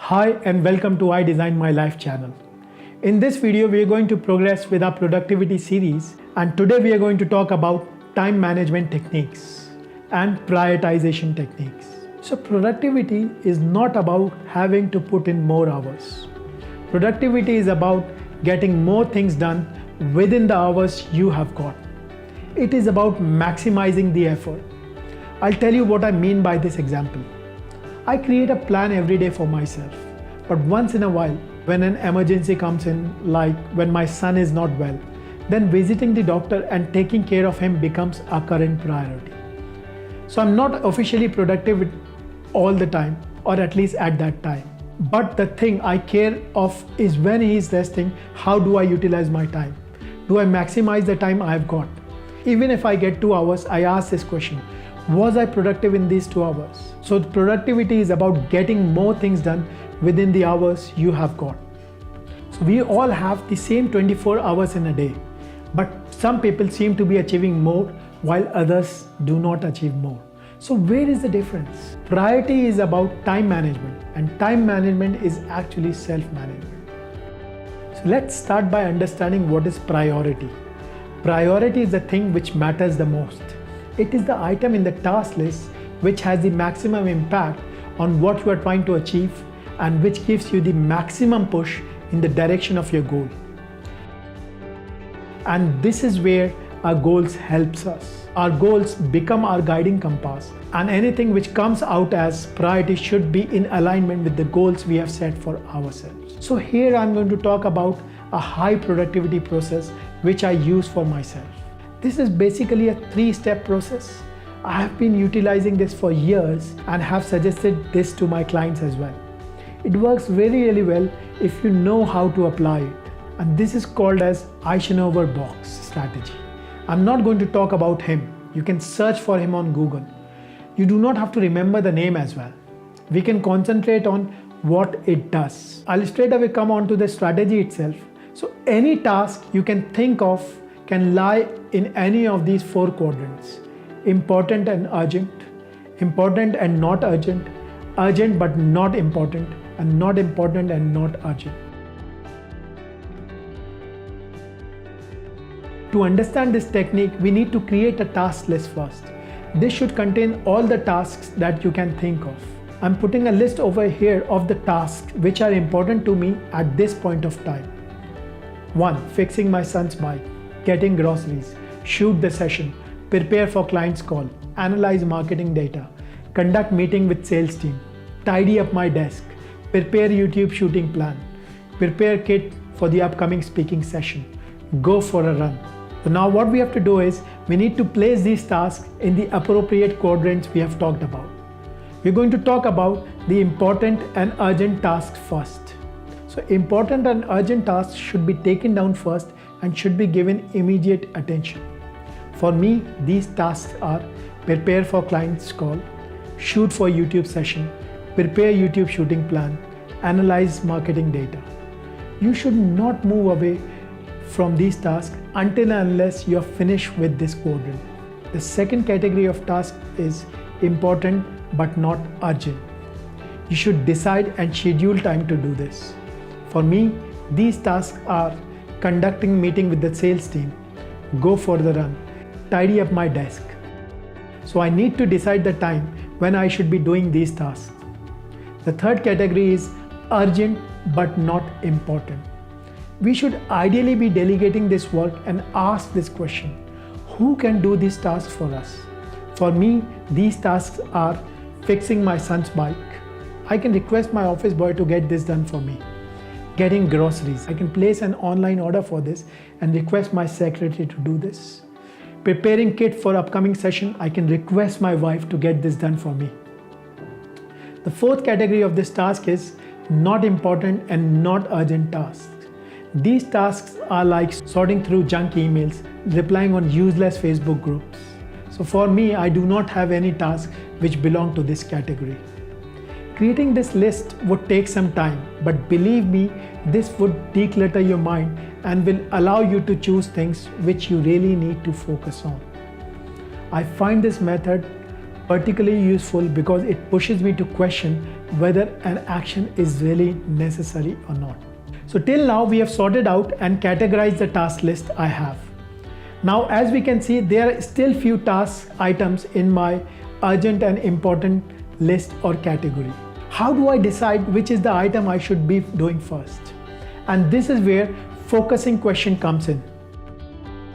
Hi and welcome to I Design My Life channel. In this video, we are going to progress with our productivity series, and today we are going to talk about time management techniques and prioritization techniques. So productivity is not about having to put in more hours. Productivity is about getting more things done within the hours you have got. It is about maximizing the effort. I'll tell you what I mean by this example. I create a plan every day for myself, but once in a while, when an emergency comes in, like when my son is not well, then visiting the doctor and taking care of him becomes a current priority. So I'm not officially productive all the time, or at least at that time. But the thing I care of is when he is resting, how do I utilize my time? Do I maximize the time I've got? Even if I get 2 hours, I ask this question: was I productive in these 2 hours? So productivity is about getting more things done within the hours you have got. So we all have the same 24 hours in a day, but some people seem to be achieving more while others do not achieve more. So where is the difference? Priority is about time management, and time management is actually self-management. So let's start by understanding what is priority. Priority is the thing which matters the most. It is the item in the task list which has the maximum impact on what you are trying to achieve and which gives you the maximum push in the direction of your goal. And this is where our goals helps us. Our goals become our guiding compass, and anything which comes out as priority should be in alignment with the goals we have set for ourselves. So here I'm going to talk about a high productivity process which I use for myself. This is basically a 3-step process. I have been utilizing this for years and have suggested this to my clients as well. It works really well if you know how to apply it. And this is called as Overbox strategy. I'm not going to talk about him. You can search for him on Google. You do not have to remember the name as well. We can concentrate on what it does. I'll straight away come on to the strategy itself. So any task you can think of can lie in any of these 4 quadrants: important and urgent, important and not urgent, urgent but not important, and not important and not urgent. To understand this technique, we need to create a task list first. This should contain all the tasks that you can think of. I'm putting a list over here of the tasks which are important to me at this point of time. 1. Fixing my son's bike, getting groceries, shoot the session, prepare for client's call, analyze marketing data, conduct meeting with sales team, tidy up my desk, prepare YouTube shooting plan, prepare kit for the upcoming speaking session, go for a run. So now what we have to do is we need to place these tasks in the appropriate quadrants we have talked about. We're going to talk about the important and urgent tasks first. So important and urgent tasks should be taken down first and should be given immediate attention. For me, these tasks are: prepare for client's call, shoot for YouTube session, prepare YouTube shooting plan, analyze marketing data. You should not move away from these tasks until and unless you are finished with this quadrant. The second category of task is important but not urgent. You should decide and schedule time to do this. For me, these tasks are: conducting meeting with the sales team, go for the run, tidy up my desk. So I need to decide the time when I should be doing these tasks. The third category is urgent but not important. We should ideally be delegating this work and ask this question: who can do these tasks for us? For me, these tasks are: fixing my son's bike. I can request my office boy to get this done for me. Getting groceries. I can place an online order for this and request my secretary to do this. Preparing kit for upcoming session. I can request my wife to get this done for me. The fourth category of this task is not important and not urgent tasks. These tasks are like sorting through junk emails, replying on useless Facebook groups. So for me, I do not have any tasks which belong to this category. Creating this list would take some time, but believe me, this would declutter your mind and will allow you to choose things which you really need to focus on. I find this method particularly useful because it pushes me to question whether an action is really necessary or not. So till now we have sorted out and categorized the task list I have. Now as we can see, there are still few task items in my urgent and important list or category. How do I decide which is the item I should be doing first? And this is where focusing question comes in.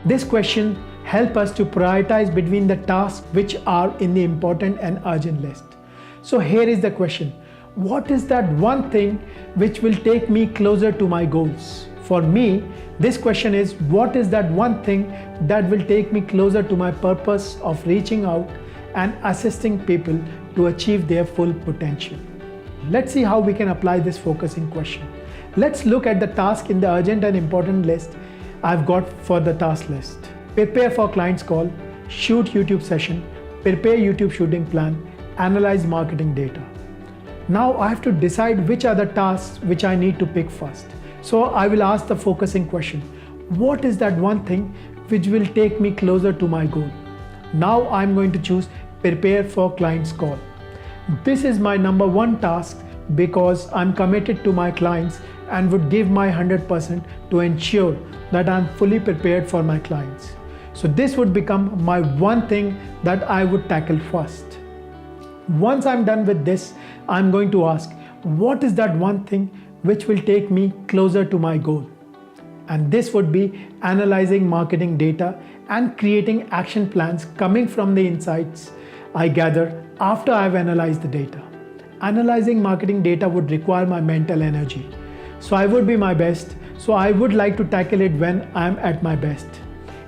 This question helps us to prioritize between the tasks which are in the important and urgent list. So here is the question. What is that one thing which will take me closer to my goals? For me, this question is, what is that one thing that will take me closer to my purpose of reaching out and assisting people to achieve their full potential? Let's see how we can apply this focusing question. Let's look at the task in the urgent and important list I've got for the task list. Prepare for client's call, shoot YouTube session, prepare YouTube shooting plan, analyze marketing data. Now I have to decide which are the tasks which I need to pick first. So I will ask the focusing question. What is that one thing which will take me closer to my goal? Now I'm going to choose prepare for client's call. This is my number one task because I'm committed to my clients and would give my 100% to ensure that I'm fully prepared for my clients. So this would become my one thing that I would tackle first. Once I'm done with this, I'm going to ask, what is that one thing which will take me closer to my goal? And this would be analyzing marketing data and creating action plans coming from the insights I gather after I've analyzed the data. Analyzing marketing data would require my mental energy. So I would be my best. So I would like to tackle it when I'm at my best.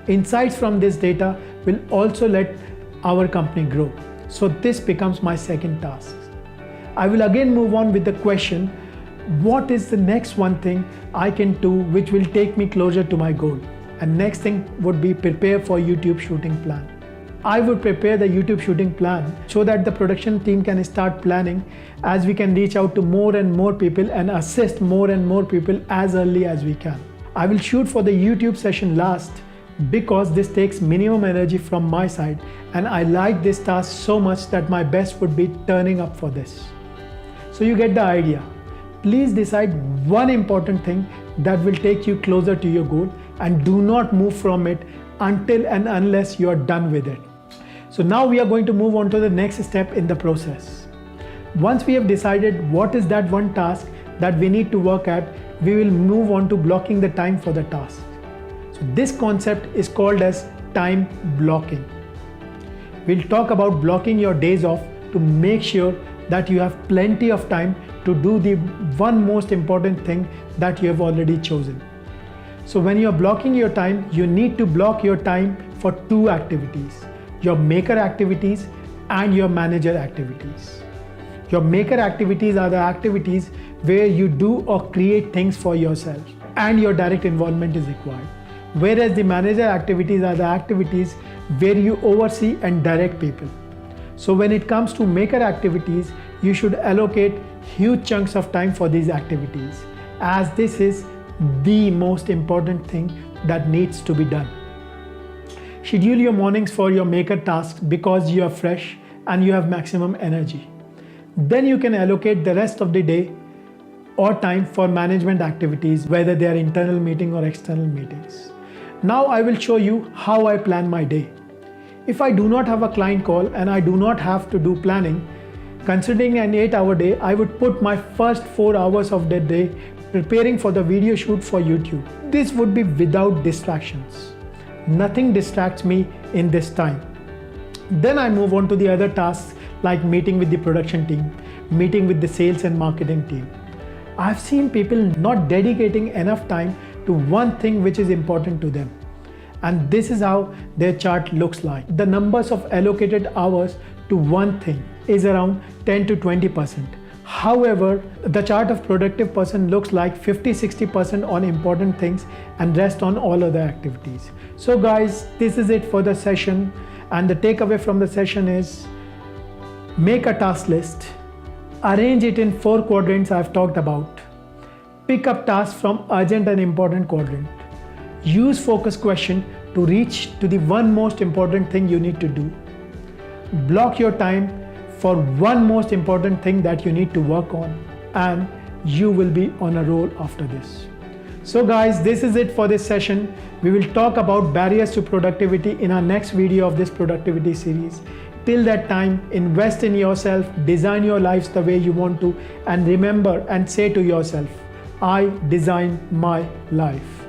Insights from this data will also let our company grow. So this becomes my second task. I will again move on with the question, what is the next one thing I can do which will take me closer to my goal? And next thing would be prepare for YouTube shooting plan. I would prepare the YouTube shooting plan so that the production team can start planning as we can reach out to more and more people and assist more and more people as early as we can. I will shoot for the YouTube session last because this takes minimum energy from my side and I like this task so much that my best would be turning up for this. So you get the idea. Please decide one important thing that will take you closer to your goal and do not move from it until and unless you are done with it. So now we are going to move on to the next step in the process. Once we have decided what is that one task that we need to work at, we will move on to blocking the time for the task. So this concept is called as time blocking. We'll talk about blocking your days off to make sure that you have plenty of time to do the one most important thing that you have already chosen. So when you're blocking your time, you need to block your time for two activities: your maker activities and your manager activities. Your maker activities are the activities where you do or create things for yourself and your direct involvement is required. Whereas the manager activities are the activities where you oversee and direct people. So when it comes to maker activities, you should allocate huge chunks of time for these activities, as this is the most important thing that needs to be done. Schedule your mornings for your maker tasks because you are fresh and you have maximum energy. Then you can allocate the rest of the day or time for management activities, whether they are internal meeting or external meetings. Now I will show you how I plan my day. If I do not have a client call and I do not have to do planning, considering an 8-hour day, I would put my first 4 hours of the day preparing for the video shoot for YouTube. This would be without distractions. Nothing distracts me in this time. Then I move on to the other tasks like meeting with the production team, meeting with the sales and marketing team. I've seen people not dedicating enough time to one thing which is important to them. And this is how their chart looks like. The numbers of allocated hours to one thing is around 10 to 20%. However, the chart of productive person looks like 50-60% on important things and rest on all other activities. So guys, this is it for the session, and the takeaway from the session is make a task list, arrange it in 4 quadrants I've talked about, pick up tasks from urgent and important quadrant, use focus question to reach to the one most important thing you need to do, block your time for one most important thing that you need to work on, and you will be on a roll after this. So guys, this is it for this session. We will talk about barriers to productivity in our next video of this productivity series. Till that time, invest in yourself, design your lives the way you want to, and remember and say to yourself, I design my life.